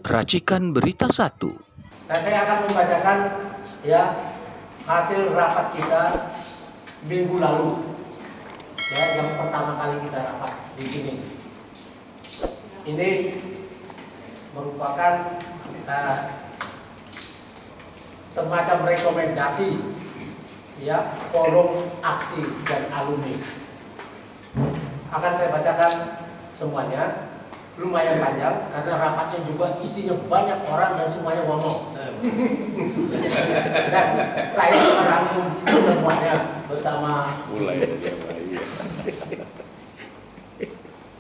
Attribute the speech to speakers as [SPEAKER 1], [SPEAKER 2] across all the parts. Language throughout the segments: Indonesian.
[SPEAKER 1] Racikan Berita 1.
[SPEAKER 2] Nah, saya akan membacakan hasil rapat kita minggu lalu, yang pertama kali kita rapat di sini. Ini merupakan semacam rekomendasi forum aksi dan alumni. Akan saya bacakan semuanya. Lumayan panjang karena rapatnya juga isinya banyak orang dan semuanya ngomong. Dan saya merangkum semuanya bersama.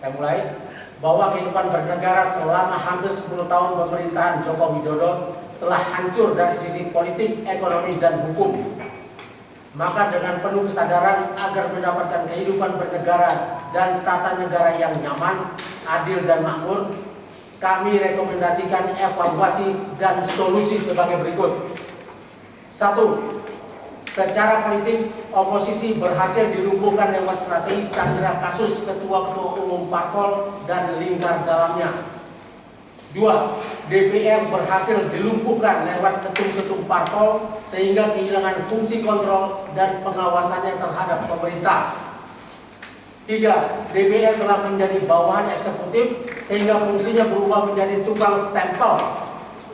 [SPEAKER 2] Saya mulai. Bahwa kehidupan bernegara selama hampir 10 tahun pemerintahan Joko Widodo telah hancur dari sisi politik, ekonomi, dan hukum. Maka dengan penuh kesadaran agar mendapatkan kehidupan bernegara dan tata negara yang nyaman, adil, dan makmur, kami rekomendasikan evaluasi dan solusi sebagai berikut. 1. Secara politik, oposisi berhasil dilumpuhkan lewat strategi sandera kasus ketua-ketua umum parpol dan lingkar dalamnya. 2. DPR berhasil dilumpuhkan lewat ketum-ketum parpol sehingga kehilangan fungsi kontrol dan pengawasannya terhadap pemerintah. 3. DPR telah menjadi bawahan eksekutif sehingga fungsinya berubah menjadi tukang stempel.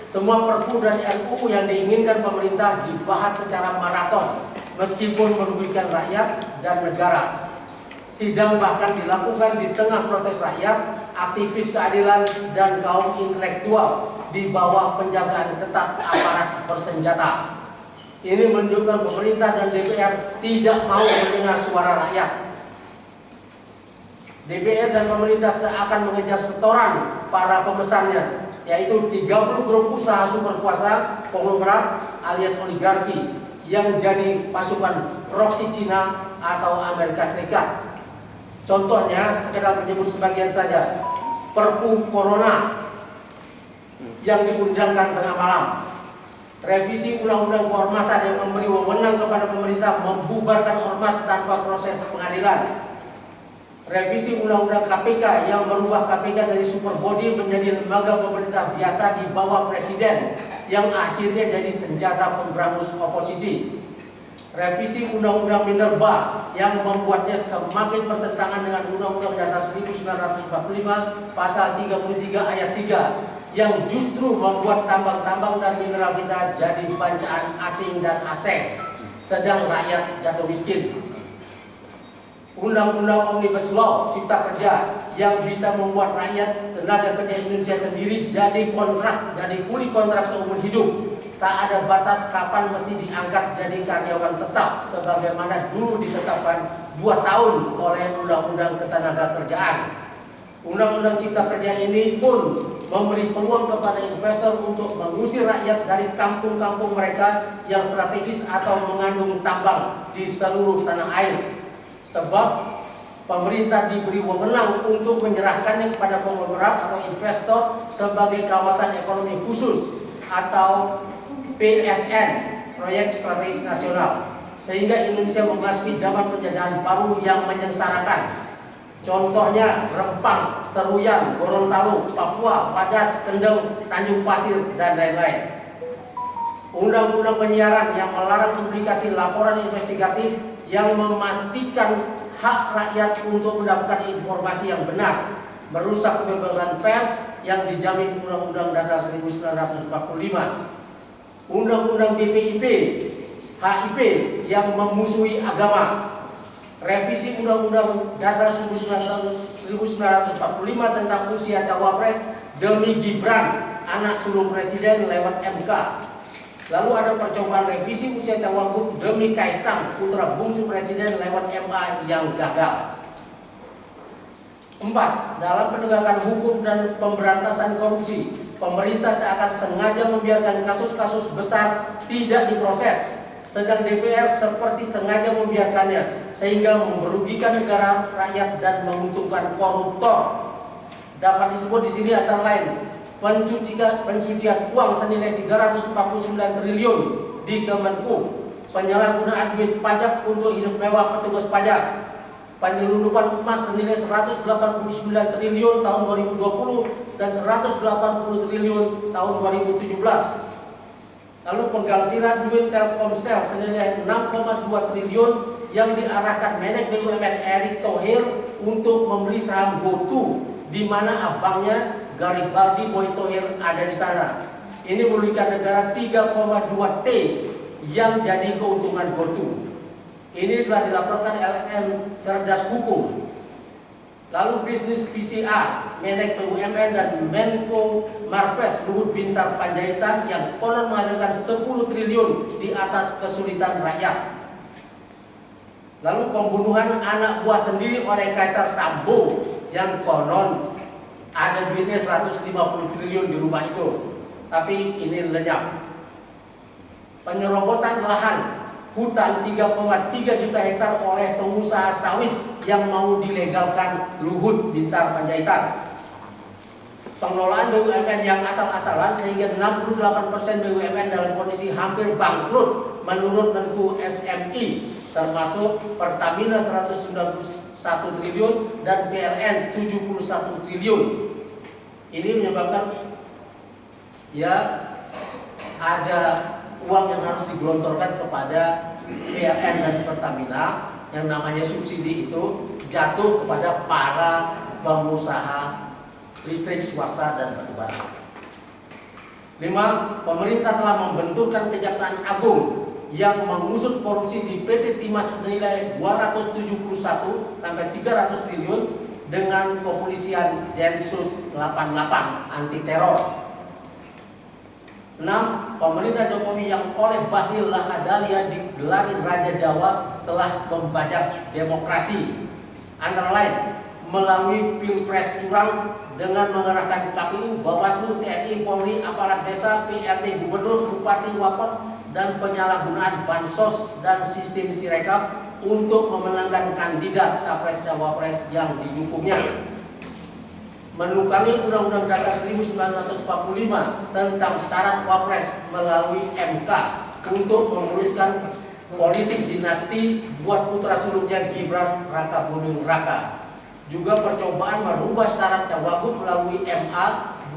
[SPEAKER 2] Semua perpu dan RUU yang diinginkan pemerintah dibahas secara maraton meskipun merugikan rakyat dan negara. Sidang bahkan dilakukan di tengah protes rakyat, aktivis keadilan, dan kaum intelektual di bawah penjagaan ketat aparat bersenjata. Ini menunjukkan pemerintah dan DPR tidak mau mendengar suara rakyat. DPR dan pemerintah seakan mengejar setoran para pemesannya, yaitu 30 grup usaha superkuasa konglomerat alias oligarki yang jadi pasukan proksi Cina atau Amerika Serikat. Contohnya, sekedar menyebut sebagian saja, Perpu Corona yang diundangkan tengah malam, revisi Undang-Undang Keormasan yang memberi wewenang kepada pemerintah membubarkan ormas tanpa proses pengadilan, revisi Undang-Undang KPK yang merubah KPK dari superbody menjadi lembaga pemerintah biasa di bawah presiden yang akhirnya jadi senjata pemberangus oposisi, revisi Undang-Undang Minerba yang membuatnya semakin bertentangan dengan Undang-Undang Dasar 1945 pasal 33 ayat 3 yang justru membuat tambang-tambang dan mineral kita jadi bancaan asing dan asing, sedang rakyat jatuh miskin. Undang-Undang Omnibus Law Cipta Kerja yang bisa membuat rakyat tenaga kerja Indonesia sendiri jadi kuli kontrak seumur hidup. Tak ada batas kapan mesti diangkat jadi karyawan tetap sebagaimana dulu ditetapkan 2 tahun oleh Undang-Undang Ketenagakerjaan. Undang-Undang Cipta Kerja ini pun memberi peluang kepada investor untuk mengusir rakyat dari kampung-kampung mereka yang strategis atau mengandung tambang di seluruh tanah air. Sebab pemerintah diberi wewenang untuk menyerahkannya kepada konglomerat atau investor sebagai kawasan ekonomi khusus atau PSN, proyek strategis nasional, sehingga Indonesia memasuki zaman penjajahan baru yang menyengsarakan. Contohnya Rempang, Seruyan, Gorontalo, Papua, Padas, Kendeng, Tanjung Pasir, dan lain-lain. Undang-undang penyiaran yang melarang publikasi laporan investigatif yang mematikan hak rakyat untuk mendapatkan informasi yang benar, merusak kebebasan pers yang dijamin Undang-Undang Dasar 1945. Undang-Undang BPIP, HIP yang memusuhi agama, revisi Undang-Undang Dasar 1945 tentang usia cawapres demi Gibran, anak sulung presiden lewat MK. Lalu ada percobaan revisi usia cawagup demi Kaisang, putra bungsu presiden lewat MA yang gagal. 4. Dalam penegakan hukum dan pemberantasan korupsi, pemerintah seakan sengaja membiarkan kasus-kasus besar tidak diproses, sedang DPR seperti sengaja membiarkannya sehingga merugikan negara, rakyat, dan menguntungkan koruptor. Dapat disebut di sini antara lain pencucian uang senilai 349 triliun di Kemenku, penyalahgunaan duit pajak untuk hidup mewah petugas pajak, penyelundupan emas senilai 189 triliun tahun 2020 dan 180 triliun tahun 2017. Lalu penggalsiran duit Telkomsel senilai 6,2 triliun yang diarahkan Menek BUMN Erick Thohir untuk membeli saham GoTo, di mana abangnya Garibaldi Boy Thohir ada di sana. Ini merugikan negara 3,2 T yang jadi keuntungan GoTo. Ini telah dilaporkan LSM Cerdas Hukum. Lalu bisnis PCR, Menek BUMN dan Menko Marves Luhut Binsar Panjaitan yang konon menghasilkan 10 triliun di atas kesulitan rakyat. Lalu pembunuhan anak buah sendiri oleh Kaisar Sambo yang konon ada duitnya 150 triliun di rumah itu, tapi ini lenyap. Penyerobotan lahan hutan 3,3 juta hektar oleh pengusaha sawit yang mau dilegalkan Luhut Binsar Panjaitan. Pengelolaan BUMN yang asal-asalan sehingga 68% BUMN dalam kondisi hampir bangkrut menurut Menko SMI, termasuk Pertamina 191 triliun dan PLN 71 triliun. Ini menyebabkan ya ada uang yang harus digelontorkan kepada PLN dan Pertamina yang namanya subsidi itu jatuh kepada para pengusaha listrik swasta dan batubara. 5. Pemerintah telah membentukkan Kejaksaan Agung yang mengusut korupsi di PT Timah senilai 271 sampai 300 triliun dengan kepolisian Densus 88 anti teror. 6. Pemerintah Jokowi yang oleh Bahlil Lahadalia digelari Raja Jawa telah membajak demokrasi, antara lain melalui pilpres curang dengan mengerahkan KPU, Bawaslu, TNI, Polri, aparat desa, PLT, gubernur, bupati, wapot, dan penyalahgunaan bansos dan sistem sirekap untuk memenangkan kandidat capres-cawapres yang didukungnya. Menukangi Undang-Undang Dasar 1945 tentang syarat wapres melalui MK untuk memuluskan politik dinasti buat putra sulungnya Gibran Raka Buming Raka. Juga percobaan merubah syarat cawagup melalui MA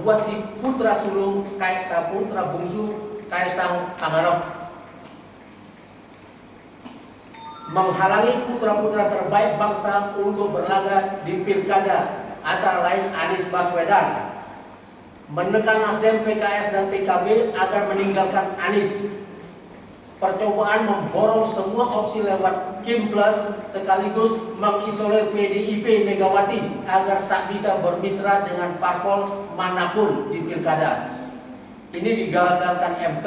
[SPEAKER 2] buat si putra sulung Kaisang putra bungsu Kaisang Pangarep. Menghalangi putra-putra terbaik bangsa untuk berlaga di pilkada, antara lain Anies Baswedan. Menekan Nasdem, PKS, dan PKB agar meninggalkan Anies. Percobaan memborong semua opsi lewat Kim Plus sekaligus mengisolir PDIP Megawati agar tak bisa bermitra dengan parpol manapun di pilkada. Ini digagalkan MK.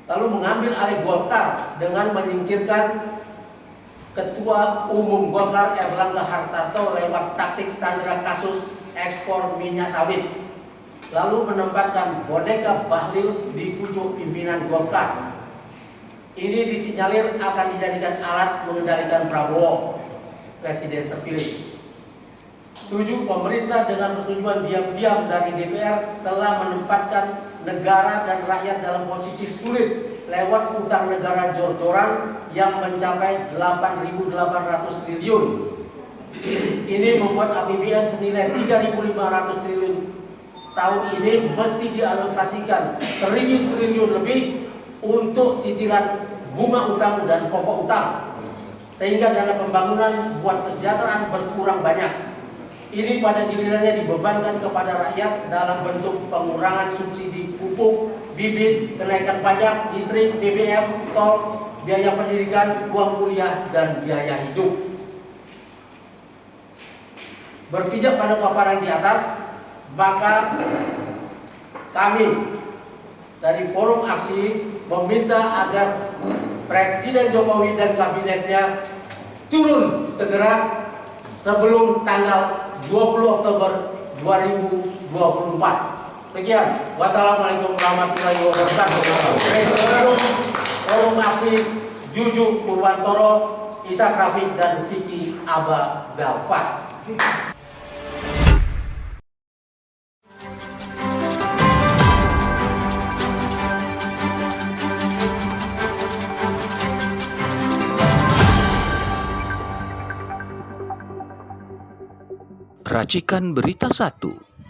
[SPEAKER 2] Lalu mengambil alih Golkar dengan menyingkirkan Ketua Umum Golkar Erlangga Hartarto lewat taktik sandera kasus ekspor minyak sawit. Lalu menempatkan boneka Bahlil di pucuk pimpinan Golkar. Ini disinyalir akan dijadikan alat mengendalikan Prabowo, presiden terpilih. 7. Pemerintah dengan persetujuan diam-diam dari DPR telah menempatkan negara dan rakyat dalam posisi sulit lewat utang negara jor-joran yang mencapai 8.800 triliun. Ini membuat APBN senilai 3.500 triliun tahun ini mesti dialokasikan triliun lebih untuk cicilan bunga utang dan pokok utang, sehingga dana pembangunan buat kesejahteraan berkurang banyak. Ini pada gilirannya dibebankan kepada rakyat dalam bentuk pengurangan subsidi pupuk, bibit, kenaikan pajak, listrik, BBM, tol, biaya pendidikan, uang kuliah, dan biaya hidup. Berpijak pada paparan di atas, maka kami dari Forum Aksi meminta agar Presiden Jokowi dan kabinetnya turun segera sebelum tanggal 20 Oktober 2024. Sekian. Wassalamualaikum warahmatullahi wabarakatuh. Presiden Forum Aksi Juju Purwantoro, Ishak Rafiq, dan Vicky Aba Belfast.
[SPEAKER 1] Racikan Berita 1.